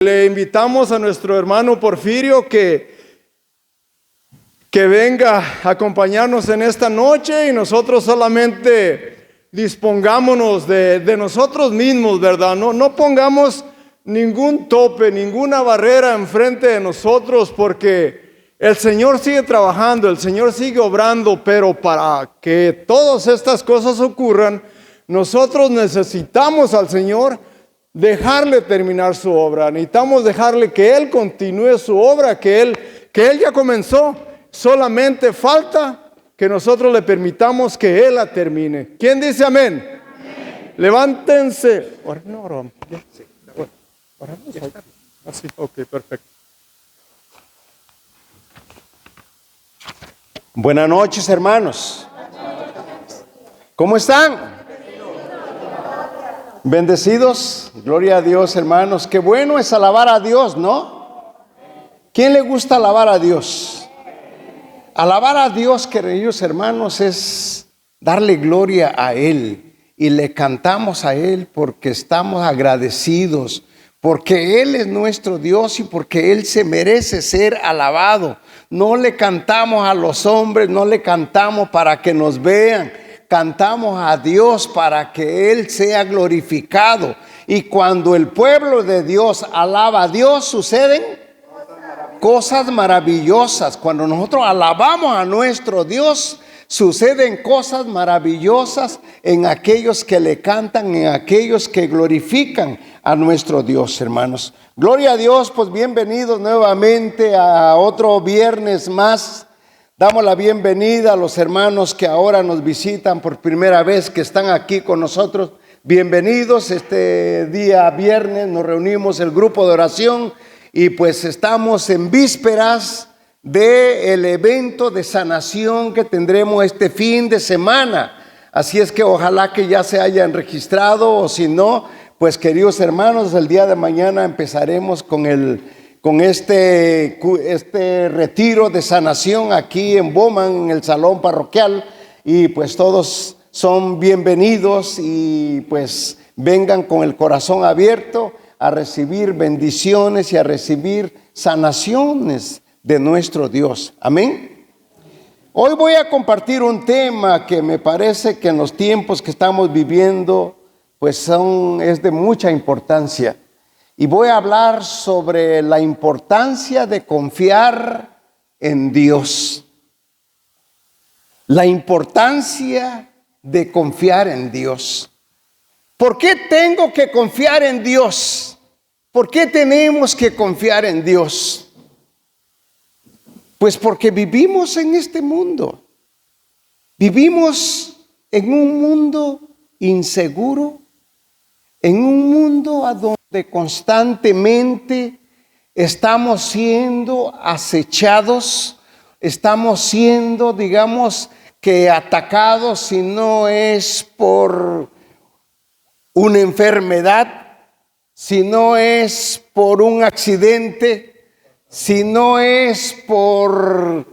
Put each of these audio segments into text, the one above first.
Le invitamos a nuestro hermano Porfirio que venga a acompañarnos en esta noche y nosotros solamente dispongámonos de nosotros mismos, ¿verdad? No pongamos ningún tope, ninguna barrera enfrente de nosotros, porque el Señor sigue trabajando, el Señor sigue obrando, pero para que todas estas cosas ocurran, nosotros necesitamos al Señor dejarle terminar su obra. Necesitamos dejarle que Él continúe su obra, que Él ya comenzó. Solamente falta que nosotros le permitamos que Él la termine. ¿Quién dice amén? Amén. Levántense. Así, ok, perfecto. Buenas noches, hermanos. ¿Cómo están? Bendecidos, gloria a Dios, hermanos. Qué bueno es alabar a Dios, ¿no? ¿Quién le gusta alabar a Dios? Alabar a Dios, queridos hermanos, es darle gloria a Él. Y le cantamos a Él porque estamos agradecidos, porque Él es nuestro Dios y porque Él se merece ser alabado. No le cantamos a los hombres, no le cantamos para que nos vean. Cantamos a Dios para que Él sea glorificado. Y cuando el pueblo de Dios alaba a Dios, suceden cosas maravillosas. Cuando nosotros alabamos a nuestro Dios, suceden cosas maravillosas en aquellos que le cantan, en aquellos que glorifican a nuestro Dios, hermanos. Gloria a Dios, pues bienvenidos nuevamente a otro viernes más. Damos la bienvenida a los hermanos que ahora nos visitan por primera vez, que están aquí con nosotros. Bienvenidos. Este día viernes nos reunimos el grupo de oración y pues estamos en vísperas del evento de sanación que tendremos este fin de semana. Así es que ojalá que ya se hayan registrado, o si no, pues queridos hermanos, el día de mañana empezaremos con este retiro de sanación aquí en Bowman, en el salón parroquial, y pues todos son bienvenidos y pues vengan con el corazón abierto a recibir bendiciones y a recibir sanaciones de nuestro Dios. Amén. Hoy voy a compartir un tema que me parece que en los tiempos que estamos viviendo pues es de mucha importancia. Y voy a hablar sobre la importancia de confiar en Dios. La importancia de confiar en Dios. ¿Por qué tengo que confiar en Dios? ¿Por qué tenemos que confiar en Dios? Pues porque vivimos en este mundo. Vivimos en un mundo inseguro, en un mundo a donde constantemente estamos siendo acechados, estamos siendo, digamos, que atacados, si no es por una enfermedad, si no es por un accidente, si no es por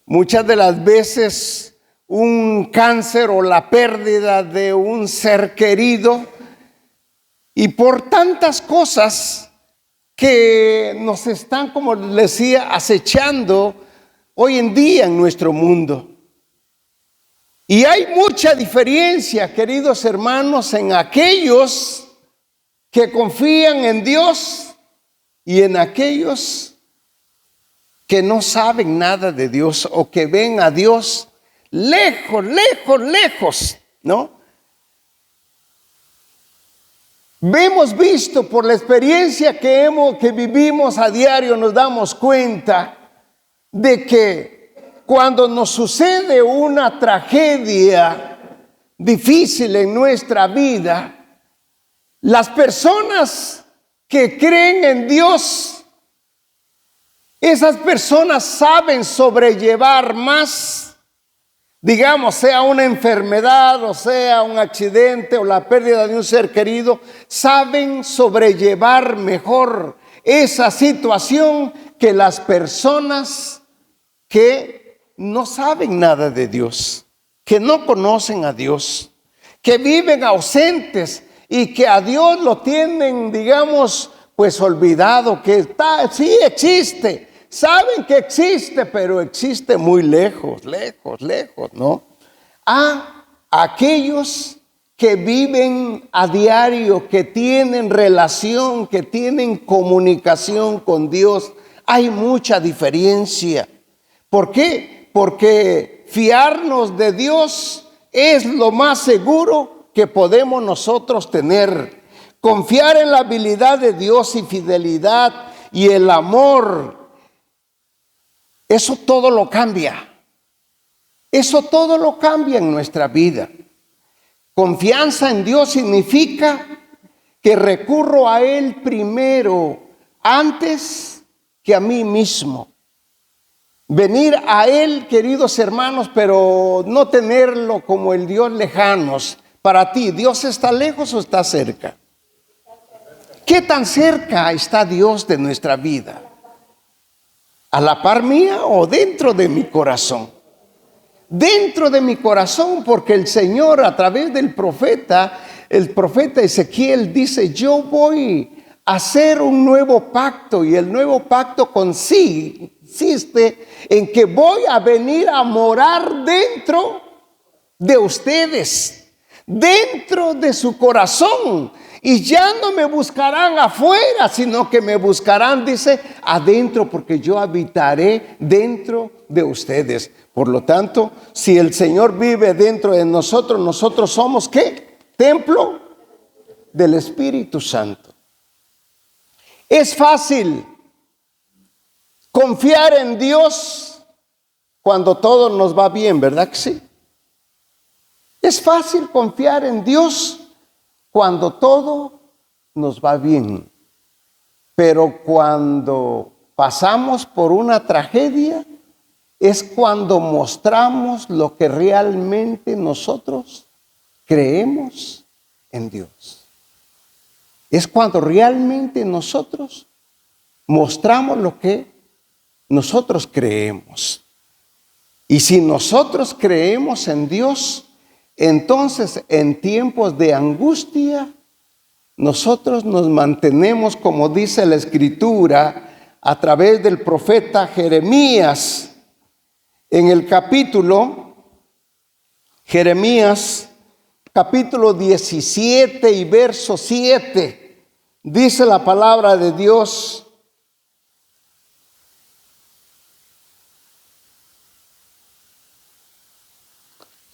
muchas de las veces un cáncer o la pérdida de un ser querido, y por tantas cosas que nos están, como les decía, acechando hoy en día en nuestro mundo. Y hay mucha diferencia, queridos hermanos, en aquellos que confían en Dios y en aquellos que no saben nada de Dios o que ven a Dios lejos, lejos, lejos, ¿no? Hemos visto por la experiencia que vivimos a diario, nos damos cuenta de que cuando nos sucede una tragedia difícil en nuestra vida, las personas que creen en Dios, esas personas saben sobrellevar más, digamos, sea una enfermedad o sea un accidente o la pérdida de un ser querido, saben sobrellevar mejor esa situación que las personas que no saben nada de Dios, que no conocen a Dios, que viven ausentes y que a Dios lo tienen, digamos, pues olvidado que está, sí existe. Saben que existe, pero existe muy lejos, ¿no? A aquellos que viven a diario, que tienen relación, que tienen comunicación con Dios, hay mucha diferencia. ¿Por qué? Porque fiarnos de Dios es lo más seguro que podemos nosotros tener. Confiar en la habilidad de Dios y fidelidad y el amor, eso todo lo cambia. Eso todo lo cambia en nuestra vida. Confianza en Dios significa que recurro a Él primero, antes que a mí mismo. Venir a Él, queridos hermanos, pero no tenerlo como el Dios lejanos. Para ti, ¿Dios está lejos o está cerca? ¿Qué tan cerca está Dios de nuestra vida? ¿A la par mía o dentro de mi corazón? Dentro de mi corazón, porque el Señor a través del profeta, el profeta Ezequiel dice: yo voy a hacer un nuevo pacto, y el nuevo pacto consiste en que voy a venir a morar dentro de ustedes, dentro de su corazón, y ya no me buscarán afuera, sino que me buscarán, dice, adentro, porque yo habitaré dentro de ustedes. Por lo tanto, si el Señor vive dentro de nosotros, nosotros somos, ¿qué? Templo del Espíritu Santo. Es fácil confiar en Dios cuando todo nos va bien, ¿verdad que sí? Es fácil confiar en Dios cuando todo nos va bien. Pero cuando pasamos por una tragedia, es cuando mostramos lo que realmente nosotros creemos en Dios. Es cuando realmente nosotros mostramos lo que nosotros creemos. Y si nosotros creemos en Dios, entonces en tiempos de angustia, nosotros nos mantenemos, como dice la Escritura, a través del profeta Jeremías. En el Jeremías, capítulo 17 y verso 7, dice la palabra de Dios: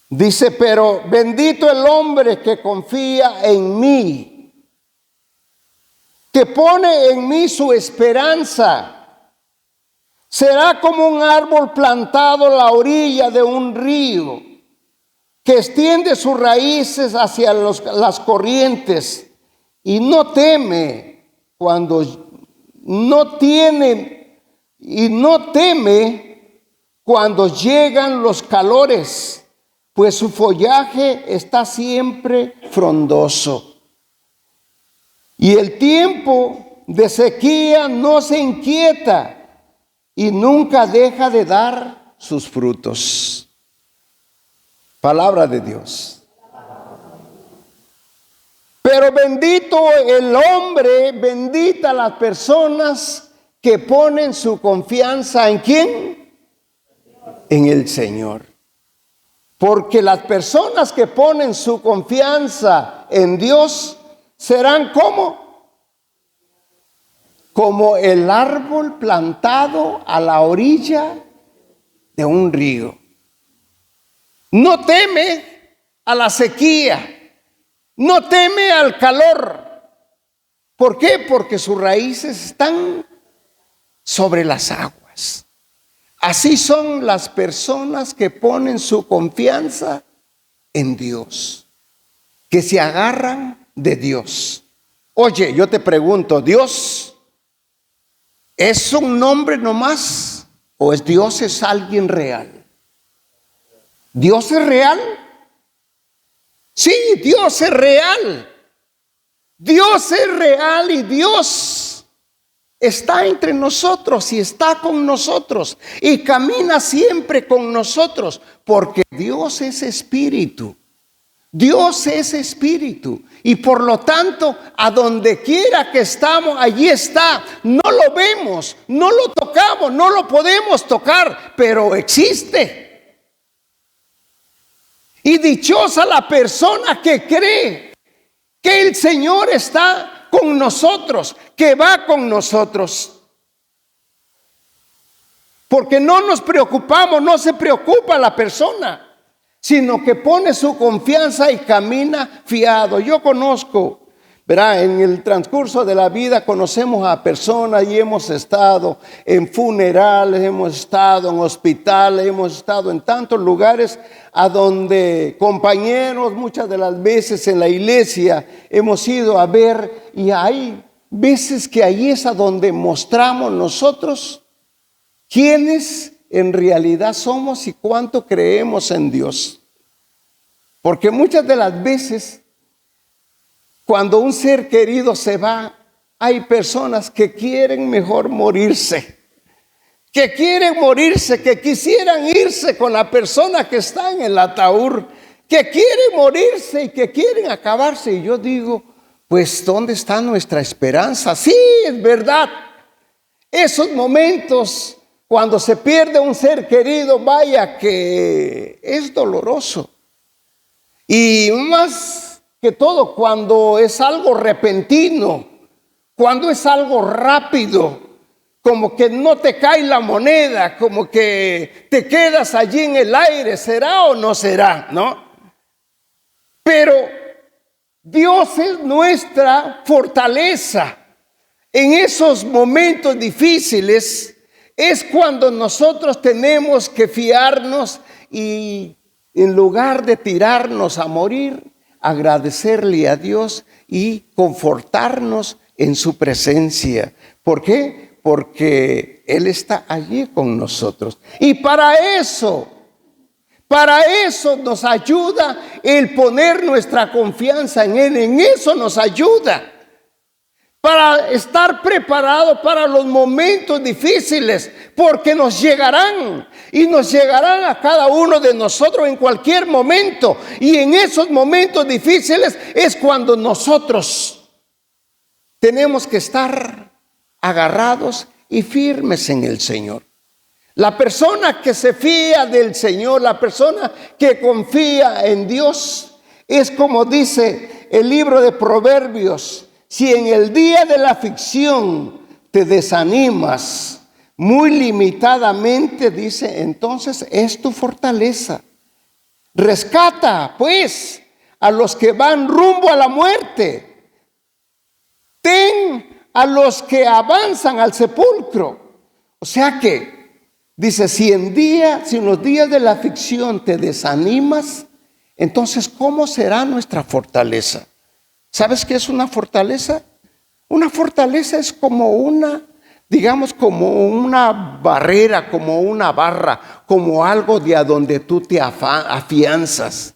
dice, pero bendito el hombre que confía en mí, que pone en mí su esperanza. Será como un árbol plantado a la orilla de un río, que extiende sus raíces hacia las corrientes y no teme cuando llegan los calores, pues su follaje está siempre frondoso. Y el tiempo de sequía no se inquieta y nunca deja de dar sus frutos. Palabra de Dios. Pero bendito el hombre, bendita las personas que ponen su confianza ¿en quién? En el Señor. Porque las personas que ponen su confianza en Dios serán como el árbol plantado a la orilla de un río. No teme a la sequía, no teme al calor. ¿Por qué? Porque sus raíces están sobre las aguas. Así son las personas que ponen su confianza en Dios, que se agarran de Dios. Oye, yo te pregunto, ¿Dios es un nombre nomás o Dios es alguien real? ¿Dios es real? Sí, Dios es real. Dios es real y Dios está entre nosotros y está con nosotros y camina siempre con nosotros, porque Dios es espíritu. Dios es espíritu y por lo tanto, a donde quiera que estamos, allí está. No lo vemos, no lo tocamos, no lo podemos tocar, pero existe. Y dichosa la persona que cree que el Señor está con nosotros, que va con nosotros. Porque no nos preocupamos, no se preocupa la persona, sino que pone su confianza y camina fiado. Yo conozco, verá, en el transcurso de la vida conocemos a personas y hemos estado en funerales, hemos estado en hospitales, hemos estado en tantos lugares a donde compañeros muchas de las veces en la iglesia hemos ido a ver, y hay veces que ahí es a donde mostramos nosotros quiénes en realidad somos y cuánto creemos en Dios. Porque muchas de las veces, cuando un ser querido se va, hay personas que quieren mejor morirse. Que quieren morirse, que quisieran irse con la persona que está en el ataúd. Que quieren morirse y que quieren acabarse. Y yo digo, pues, ¿dónde está nuestra esperanza? Sí, es verdad. Esos momentos cuando se pierde un ser querido, vaya que es doloroso. Y más que todo cuando es algo repentino, cuando es algo rápido, como que no te cae la moneda, como que te quedas allí en el aire, ¿será o no será? ¿No? Pero Dios es nuestra fortaleza. En esos momentos difíciles es cuando nosotros tenemos que fiarnos y en lugar de tirarnos a morir, agradecerle a Dios y confortarnos en su presencia. ¿Por qué? Porque Él está allí con nosotros. Y para eso nos ayuda el poner nuestra confianza en Él. En eso nos ayuda. Para estar preparado para los momentos difíciles, porque nos llegarán y nos llegarán a cada uno de nosotros en cualquier momento. Y en esos momentos difíciles es cuando nosotros tenemos que estar agarrados y firmes en el Señor. La persona que se fía del Señor, la persona que confía en Dios, es como dice el libro de Proverbios: si en el día de la aflicción te desanimas muy limitadamente, dice, entonces es tu fortaleza. Rescata, pues, a los que van rumbo a la muerte. Ten a los que avanzan al sepulcro. O sea que, dice, si en los días de la aflicción te desanimas, entonces, ¿cómo será nuestra fortaleza? ¿Sabes qué es una fortaleza? Una fortaleza es como una, digamos, como una barrera, como una barra, como algo de a donde tú te afianzas.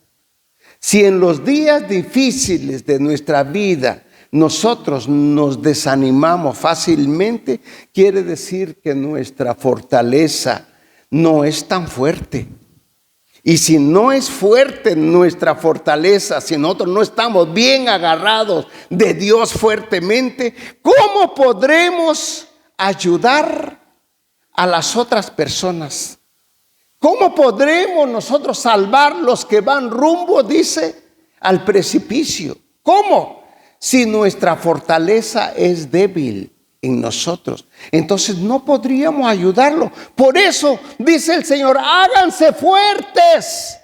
Si en los días difíciles de nuestra vida nosotros nos desanimamos fácilmente, quiere decir que nuestra fortaleza no es tan fuerte. Y si no es fuerte nuestra fortaleza, si nosotros no estamos bien agarrados de Dios fuertemente, ¿cómo podremos ayudar a las otras personas? ¿Cómo podremos nosotros salvar los que van rumbo, dice, al precipicio? ¿Cómo? Si nuestra fortaleza es débil en nosotros, entonces no podríamos ayudarlo. Por eso dice el Señor: háganse fuertes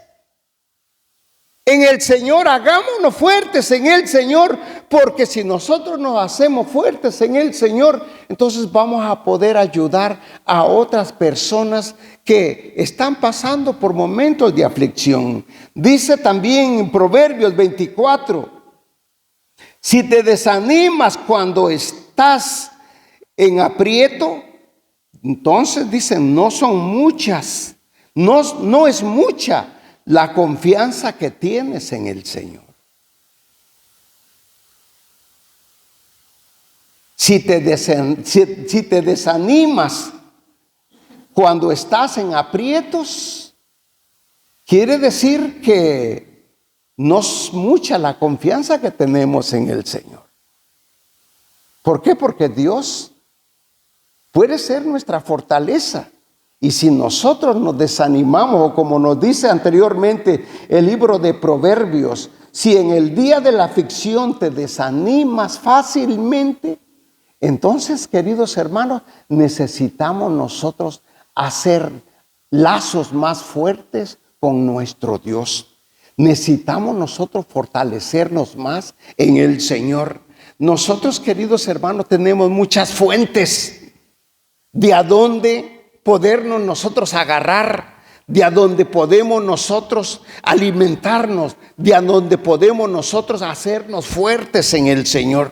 en el Señor, hagámonos fuertes en el Señor, porque si nosotros nos hacemos fuertes en el Señor, entonces vamos a poder ayudar a otras personas que están pasando por momentos de aflicción. Dice también en Proverbios 24: si te desanimas cuando estás en aprieto, entonces dicen, no son muchas, no es mucha la confianza que tienes en el Señor. Si te desanimas cuando estás en aprietos, quiere decir que no es mucha la confianza que tenemos en el Señor. ¿Por qué? Porque Dios puede ser nuestra fortaleza. Y si nosotros nos desanimamos, o como nos dice anteriormente el libro de Proverbios, si en el día de la aflicción te desanimas fácilmente, entonces, queridos hermanos, necesitamos nosotros hacer lazos más fuertes con nuestro Dios. Necesitamos nosotros fortalecernos más en el Señor. Nosotros, queridos hermanos, tenemos muchas fuentes de a dónde podernos nosotros agarrar, de a donde podemos nosotros alimentarnos, de a donde podemos nosotros hacernos fuertes en el Señor.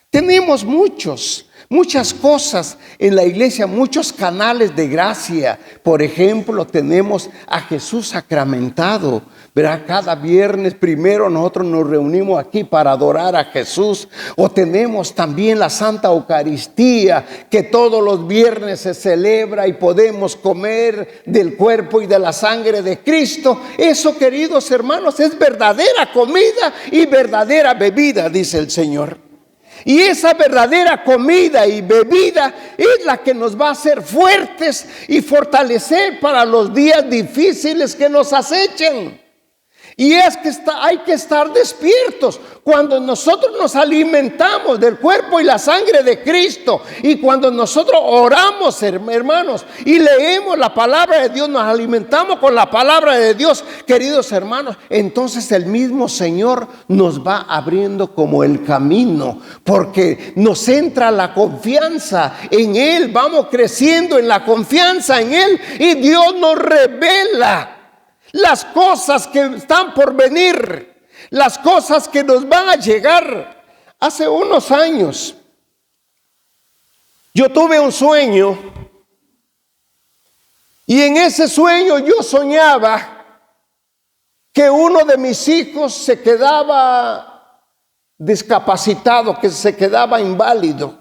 Tenemos muchas cosas en la iglesia, muchos canales de gracia. Por ejemplo, tenemos a Jesús sacramentado, ¿verdad? Cada viernes primero nosotros nos reunimos aquí para adorar a Jesús. O tenemos también la Santa Eucaristía, que todos los viernes se celebra y podemos comer del cuerpo y de la sangre de Cristo. Eso, queridos hermanos, es verdadera comida y verdadera bebida, dice el Señor. Y esa verdadera comida y bebida es la que nos va a hacer fuertes y fortalecer para los días difíciles que nos acechen. Y es que hay que estar despiertos cuando nosotros nos alimentamos del cuerpo y la sangre de Cristo. Y cuando nosotros oramos, hermanos, y leemos la palabra de Dios, nos alimentamos con la palabra de Dios, queridos hermanos, entonces el mismo Señor nos va abriendo como el camino, porque nos entra la confianza en Él, vamos creciendo en la confianza en Él, y Dios nos revela las cosas que están por venir, las cosas que nos van a llegar. Hace unos años yo tuve un sueño, y en ese sueño yo soñaba que uno de mis hijos se quedaba discapacitado, que se quedaba inválido.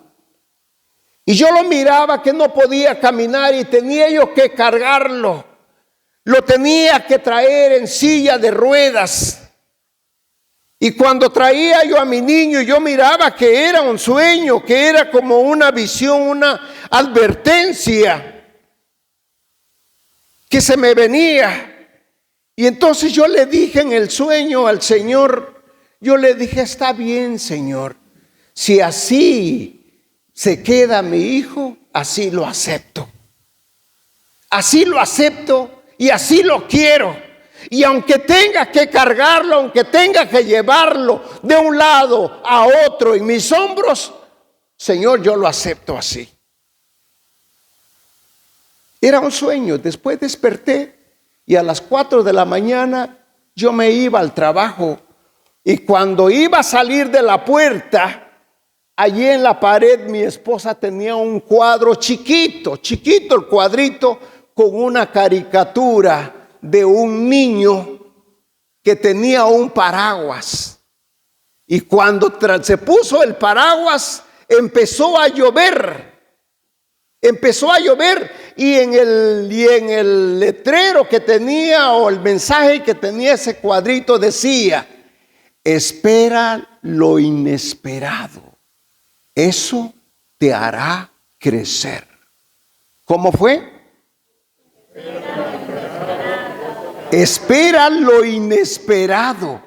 Y yo lo miraba que no podía caminar y tenía yo que cargarlo. Lo tenía que traer en silla de ruedas. Y cuando traía yo a mi niño, yo miraba que era un sueño, que era como una visión, una advertencia que se me venía. Y entonces yo le dije en el sueño al Señor, yo le dije: está bien, Señor, si así se queda mi hijo, así lo acepto. Así lo acepto. Y así lo quiero. Y aunque tenga que cargarlo, aunque tenga que llevarlo de un lado a otro en mis hombros, Señor, yo lo acepto así. Era un sueño. Después desperté y a las 4 de la mañana yo me iba al trabajo. Y cuando iba a salir de la puerta, allí en la pared mi esposa tenía un cuadro chiquito el cuadrito, con una caricatura de un niño que tenía un paraguas. Y cuando se puso el paraguas, empezó a llover. Y en el letrero que tenía, o el mensaje que tenía ese cuadrito, decía: espera lo inesperado, eso te hará crecer. ¿Cómo fue? Espera lo inesperado,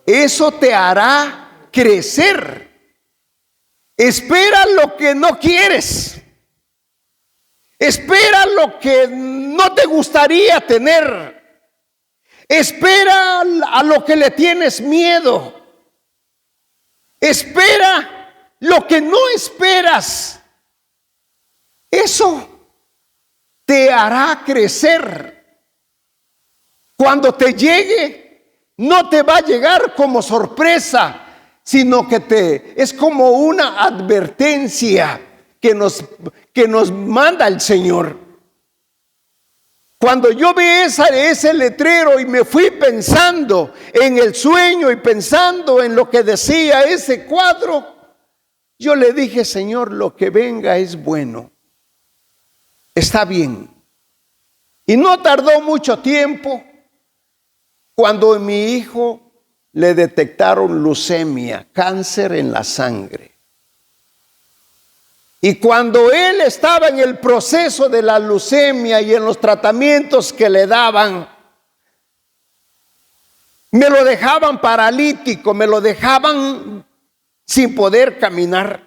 eso te hará crecer. Espera lo que no quieres. Espera lo que no te gustaría tener. Espera a lo que le tienes miedo. Espera lo que no esperas. Eso te hará crecer. Cuando te llegue, no te va a llegar como sorpresa, sino que es como una advertencia que nos manda el Señor. Cuando yo vi ese letrero y me fui pensando en el sueño y pensando en lo que decía ese cuadro, yo le dije: Señor, lo que venga es bueno. Está bien. Y no tardó mucho tiempo cuando a mi hijo le detectaron leucemia, cáncer en la sangre. Y cuando él estaba en el proceso de la leucemia y en los tratamientos que le daban, me lo dejaban paralítico, me lo dejaban sin poder caminar.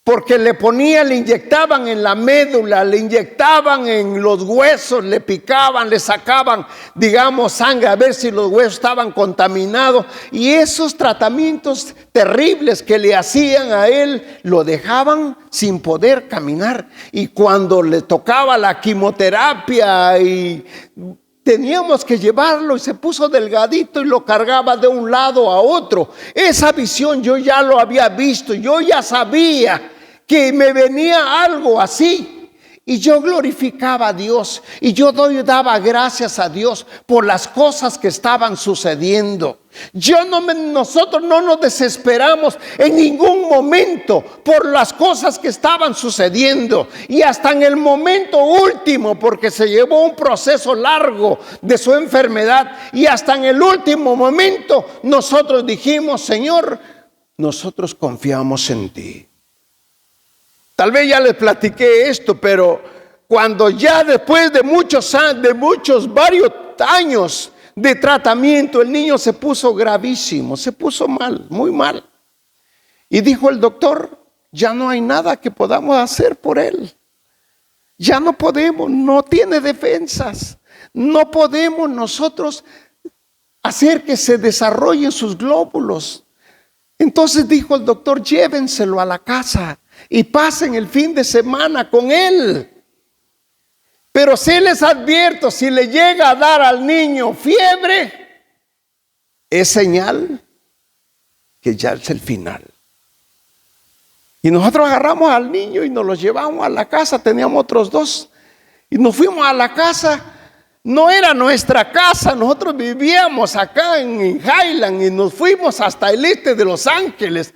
Porque le inyectaban en la médula, le inyectaban en los huesos, le picaban, le sacaban, digamos, sangre a ver si los huesos estaban contaminados. Y esos tratamientos terribles que le hacían a él, lo dejaban sin poder caminar. Y cuando le tocaba la quimioterapia y teníamos que llevarlo, y se puso delgadito y lo cargaba de un lado a otro. Esa visión yo ya lo había visto, yo ya sabía que me venía algo así. Y yo glorificaba a Dios y yo daba gracias a Dios por las cosas que estaban sucediendo. Nosotros no nos desesperamos en ningún momento por las cosas que estaban sucediendo. Y hasta en el momento último, porque se llevó un proceso largo de su enfermedad, y hasta en el último momento nosotros dijimos: Señor, nosotros confiamos en ti. Tal vez ya les platiqué esto, pero cuando ya después de varios años de tratamiento, el niño se puso gravísimo, se puso mal, muy mal. Y dijo el doctor: ya no hay nada que podamos hacer por él. Ya no podemos, no tiene defensas. No podemos nosotros hacer que se desarrollen sus glóbulos. Entonces dijo el doctor: llévenselo a la casa y pasen el fin de semana con él. Pero sí les advierto, si le llega a dar al niño fiebre, es señal que ya es el final. Y nosotros agarramos al niño y nos lo llevamos a la casa. Teníamos otros dos y nos fuimos a la casa. No era nuestra casa, nosotros vivíamos acá en Highland y nos fuimos hasta el este de Los Ángeles.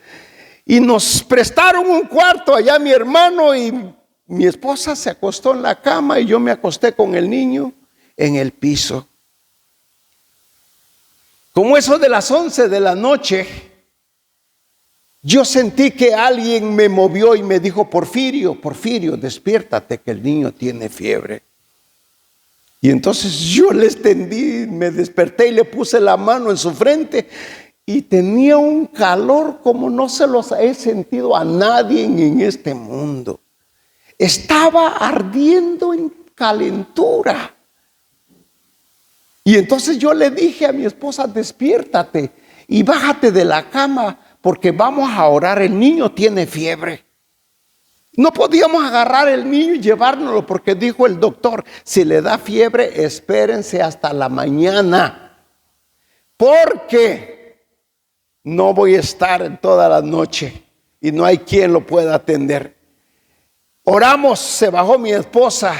Y nos prestaron un cuarto allá mi hermano, y mi esposa se acostó en la cama y yo me acosté con el niño en el piso. Como eso de las 11 de la noche, yo sentí que alguien me movió y me dijo: Porfirio, despiértate, que el niño tiene fiebre. Y entonces yo le extendí, me desperté y le puse la mano en su frente. Y tenía un calor como no se los he sentido a nadie en este mundo. Estaba ardiendo en calentura. Y entonces yo le dije a mi esposa: despiértate y bájate de la cama, porque vamos a orar, el niño tiene fiebre. No podíamos agarrar el niño y llevárnoslo, porque dijo el doctor: si le da fiebre, espérense hasta la mañana, porque no voy a estar en toda la noche y no hay quien lo pueda atender. Oramos, se bajó mi esposa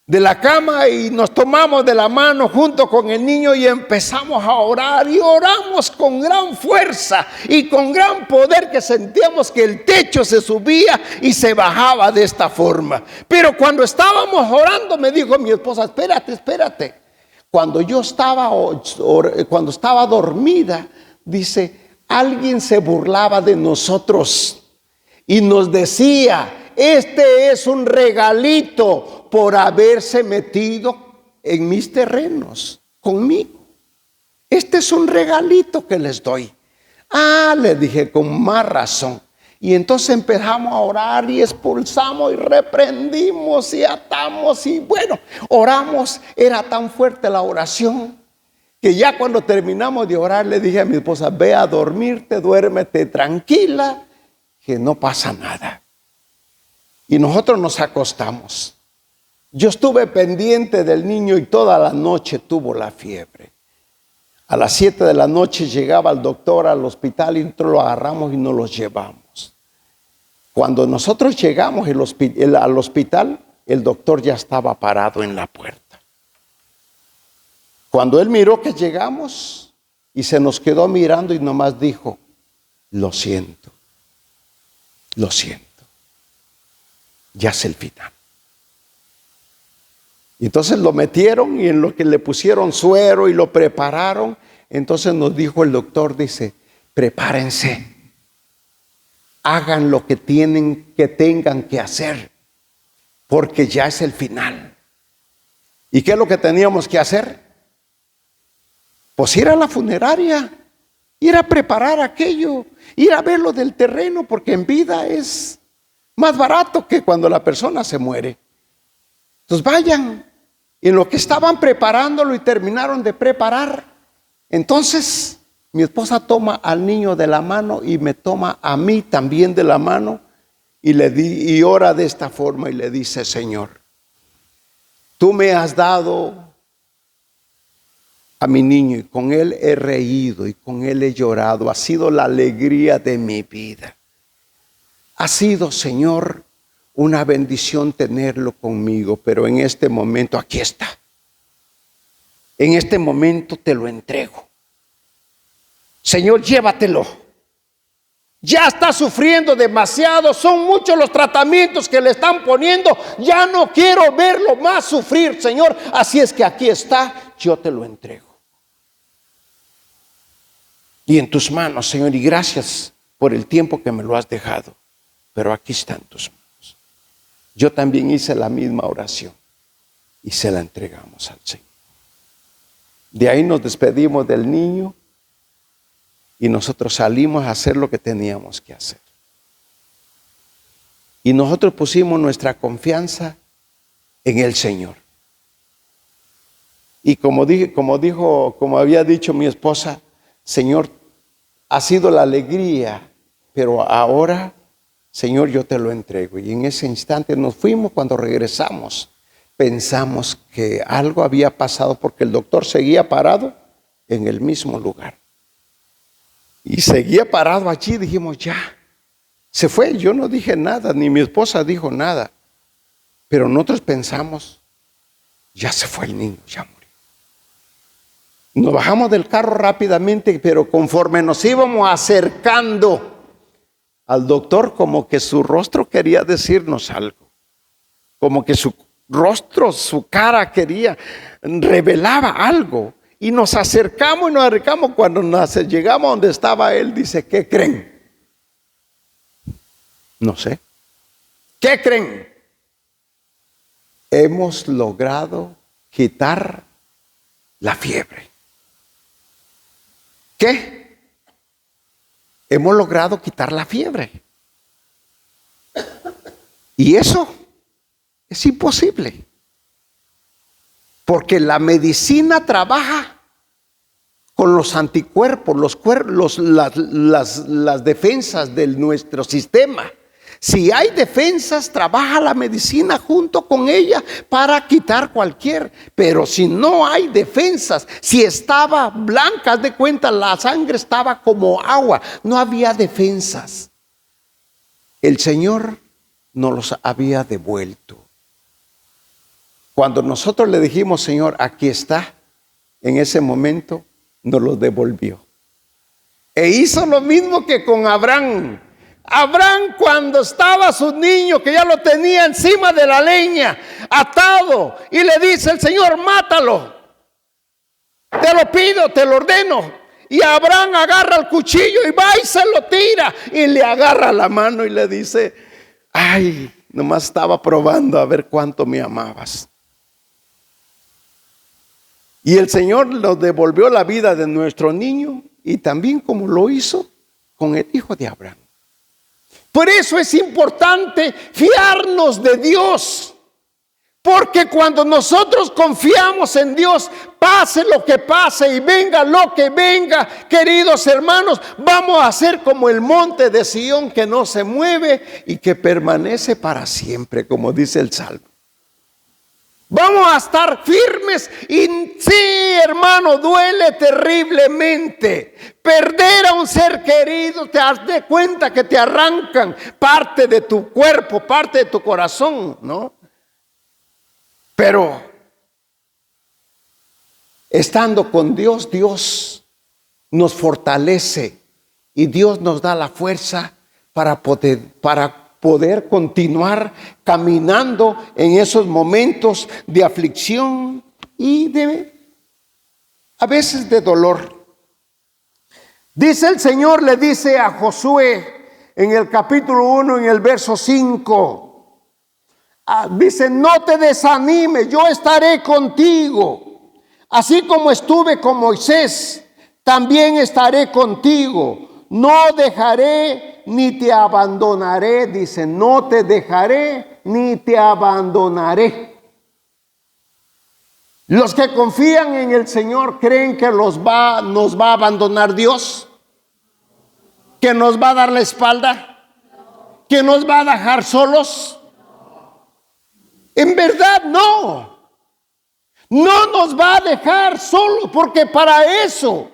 de la cama y nos tomamos de la mano junto con el niño y empezamos a orar, y oramos con gran fuerza y con gran poder, que sentíamos que el techo se subía y se bajaba de esta forma. Pero cuando estábamos orando, me dijo mi esposa: espérate. Cuando estaba dormida, dice, alguien se burlaba de nosotros y nos decía: este es un regalito por haberse metido en mis terrenos conmigo. Este es un regalito que les doy. Le dije, con más razón. Y entonces empezamos a orar y expulsamos y reprendimos y atamos y bueno, oramos. Era tan fuerte la oración que ya cuando terminamos de orar le dije a mi esposa: ve a dormirte, duérmete tranquila, que no pasa nada. Y nosotros nos acostamos. Yo estuve pendiente del niño y toda la noche tuvo la fiebre. A las 7 de la noche llegaba el doctor al hospital y nosotros lo agarramos y nos los llevamos. Cuando nosotros llegamos al hospital, el doctor ya estaba parado en la puerta. Cuando él miró que llegamos y se nos quedó mirando y nomás dijo: lo siento, ya es el final. Y entonces lo metieron y en lo que le pusieron suero y lo prepararon, entonces nos dijo el doctor, dice, prepárense, hagan lo que tengan que hacer, porque ya es el final. ¿Y qué es lo que teníamos que hacer? Pues ir a la funeraria, ir a preparar aquello, ir a ver lo del terreno, porque en vida es más barato que cuando la persona se muere. Entonces vayan. Y en lo que estaban preparándolo y terminaron de preparar, entonces mi esposa toma al niño de la mano y me toma a mí también de la mano y ora de esta forma y le dice, Señor, tú me has dado a mi niño y con él he reído y con él he llorado. Ha sido la alegría de mi vida. Ha sido, Señor, una bendición tenerlo conmigo, pero en este momento aquí está. En este momento te lo entrego. Señor, llévatelo. Ya está sufriendo demasiado, son muchos los tratamientos que le están poniendo. Ya no quiero verlo más sufrir, Señor. Así es que aquí está, yo te lo entrego. Y en tus manos, Señor, y gracias por el tiempo que me lo has dejado. Pero aquí está en tus manos. Yo también hice la misma oración y se la entregamos al Señor. De ahí nos despedimos del niño y nosotros salimos a hacer lo que teníamos que hacer. Y nosotros pusimos nuestra confianza en el Señor. Y como había dicho mi esposa, Señor, ha sido la alegría, pero ahora, Señor, yo te lo entrego. Y en ese instante nos fuimos. Cuando regresamos, pensamos que algo había pasado porque el doctor seguía parado en el mismo lugar. Y seguía parado allí. Dijimos, ya, se fue. Yo no dije nada, ni mi esposa dijo nada. Pero nosotros pensamos, ya se fue el niño, ya murió. Nos bajamos del carro rápidamente, pero conforme nos íbamos acercando al doctor, como que su rostro quería decirnos algo. Como que su rostro, su cara revelaba algo. Y nos acercamos. Cuando llegamos a donde estaba él, dice, ¿qué creen? No sé. ¿Qué creen? Hemos logrado quitar la fiebre. ¿Qué? Hemos logrado quitar la fiebre. Y eso es imposible. Porque la medicina trabaja con los anticuerpos, las defensas de nuestro sistema. Si hay defensas, trabaja la medicina junto con ella para quitar cualquier. Pero si no hay defensas, si estaba blanca, haz de cuenta, la sangre estaba como agua, no había defensas. El Señor nos los había devuelto. Cuando nosotros le dijimos, Señor, aquí está, en ese momento nos los devolvió. E hizo lo mismo que con Abraham. Abraham, cuando estaba su niño, que ya lo tenía encima de la leña, atado, y le dice el Señor, mátalo. Te lo pido, te lo ordeno. Y Abraham agarra el cuchillo y va y se lo tira. Y le agarra la mano y le dice, ay, nomás estaba probando a ver cuánto me amabas. Y el Señor nos devolvió la vida de nuestro niño, y también como lo hizo con el hijo de Abraham. Por eso es importante fiarnos de Dios. Porque cuando nosotros confiamos en Dios, pase lo que pase y venga lo que venga, queridos hermanos, vamos a ser como el monte de Sión, que no se mueve y que permanece para siempre, como dice el Salmo. Vamos a estar firmes. Y sí, hermano, duele terriblemente perder a un ser querido. Te das de cuenta que te arrancan parte de tu cuerpo, parte de tu corazón, ¿no? Pero estando con Dios, Dios nos fortalece y Dios nos da la fuerza para poder continuar caminando en esos momentos de aflicción y a veces de dolor. Dice el Señor, le dice a Josué en el capítulo 1, en el verso 5, dice: no te desanimes, yo estaré contigo. Así como estuve con Moisés, también estaré contigo. No dejaré ni te abandonaré. Dice: no te dejaré ni te abandonaré. Los que confían en el Señor creen que nos va a abandonar Dios, que nos va a dar la espalda, que nos va a dejar solos. En verdad no nos va a dejar solos, porque para eso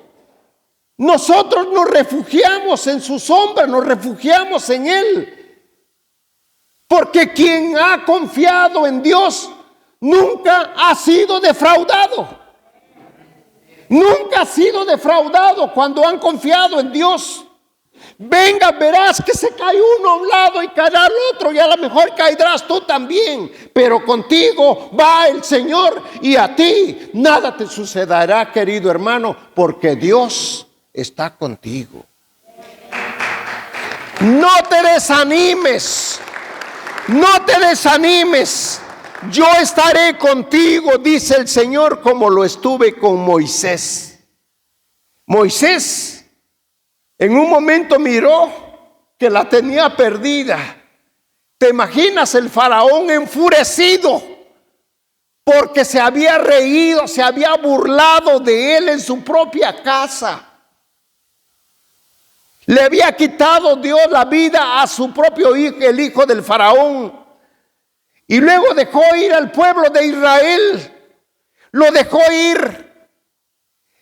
nosotros nos refugiamos en su sombra, nos refugiamos en Él. Porque quien ha confiado en Dios nunca ha sido defraudado. Nunca ha sido defraudado cuando han confiado en Dios. Venga, verás que se cae uno a un lado y caerá al otro, y a lo mejor caerás tú también, pero contigo va el Señor, y a ti nada te sucederá, querido hermano, porque Dios está contigo. No te desanimes, no te desanimes. Yo estaré contigo, dice el Señor, como lo estuve con Moisés. Moisés en un momento miró que la tenía perdida. ¿Te imaginas el faraón enfurecido porque se había reído, se había burlado de él en su propia casa? Le había quitado Dios la vida a su propio hijo, el hijo del faraón. Y luego dejó ir al pueblo de Israel. Lo dejó ir.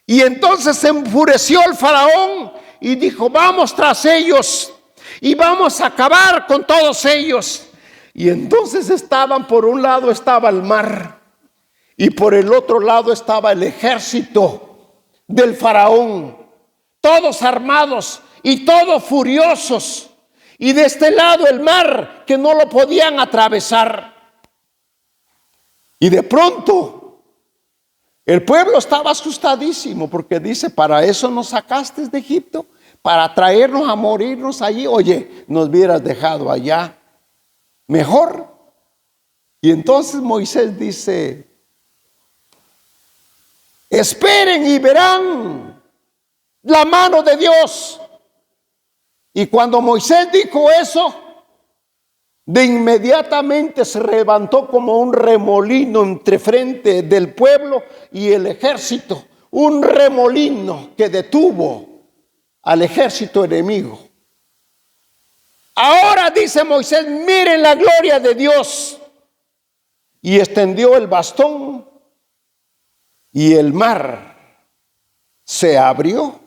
Y entonces se enfureció el faraón y dijo: vamos tras ellos y vamos a acabar con todos ellos. Y entonces por un lado estaba el mar, y por el otro lado estaba el ejército del faraón, todos armados y todos furiosos. Y de este lado el mar, que no lo podían atravesar. Y de pronto el pueblo estaba asustadísimo, porque dice: para eso nos sacaste de Egipto, para traernos a morirnos allí. Oye, nos hubieras dejado allá mejor. Y entonces Moisés dice: esperen y verán la mano de Dios. Y cuando Moisés dijo eso, de inmediatamente se levantó como un remolino entre frente del pueblo y el ejército. Un remolino que detuvo al ejército enemigo. Ahora, dice Moisés, miren la gloria de Dios. Y extendió el bastón y el mar se abrió.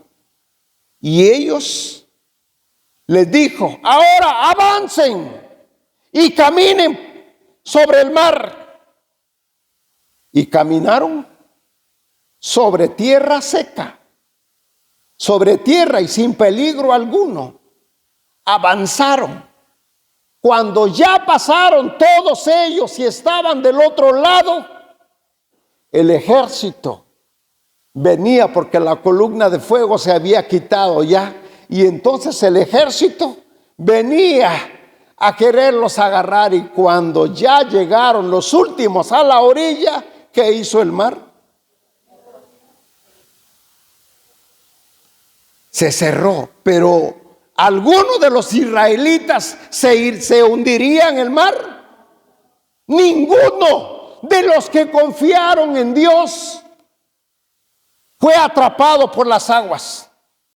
Y ellos les dijo: ahora avancen y caminen sobre el mar. Y caminaron sobre tierra seca, sobre tierra y sin peligro alguno. Avanzaron. Cuando ya pasaron todos ellos y estaban del otro lado, el ejército venía, porque la columna de fuego se había quitado ya. Y entonces el ejército venía a quererlos agarrar. Y cuando ya llegaron los últimos a la orilla, ¿qué hizo el mar? Se cerró. Pero ¿alguno de los israelitas se hundiría en el mar? Ninguno de los que confiaron en Dios fue atrapado por las aguas.